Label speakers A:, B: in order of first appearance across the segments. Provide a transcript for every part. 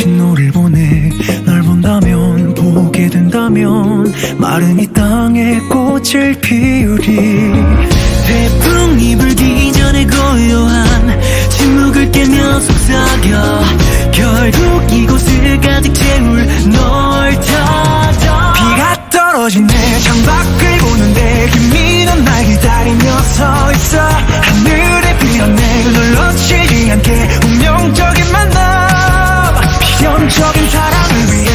A: 신호를 보내. 널 본다면 보게 된다면 마른 이 땅에 꽃을 피우리.
B: 태풍이 불기 전에 고요한 침묵을 깨며 속삭여 결국 이곳을 가득 채울 널 찾아.
A: 비가 떨어진 내 창밖을 보는데 김이 넌 날 기다리며 서 있어. 하늘에 피어내 널 놓치지 않게 운명적인 만남, 필연적인 사랑을 위해.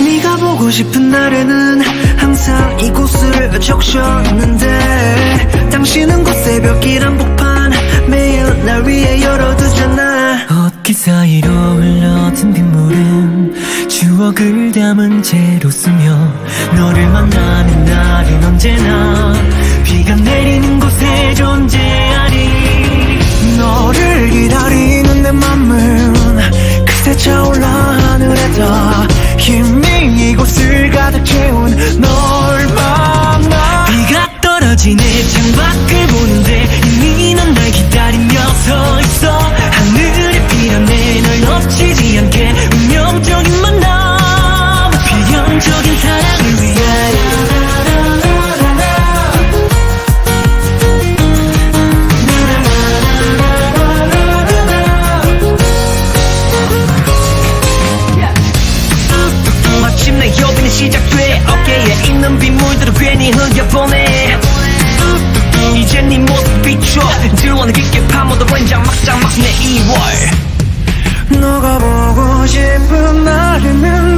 B: 네가 보고 싶은 날에는 항상 이곳을 적셨는데 당신은 곧 새벽길 한복판 매일 날 위해 열어두잖아. 옷깃 사이로 흘러든 빗물은 추억을 담은 채로 쓰며 너를 만나는 날은 언제나 비가 내리는 곳에 존재하리.
A: 너를 기다리는 내 맘은 그새 차올라 하늘에다 힘이 이곳을 가득 채운 널 만나.
B: 비가 떨어진 내 창밖을 보는데 이미 넌 날 기다리며 서 있어. 하늘에 피어내 널 놓치지 않게 운명적인 만남, 필연적인 사랑을 위해. 마침내 여빈이 시작돼. 어깨에 있는 빗물들을 괜히 흘려보내. 이제 네 모습 비춰 들원을 깊게 파묻어 버린 장막 내 2월.
A: 너가 보고 싶은 날에는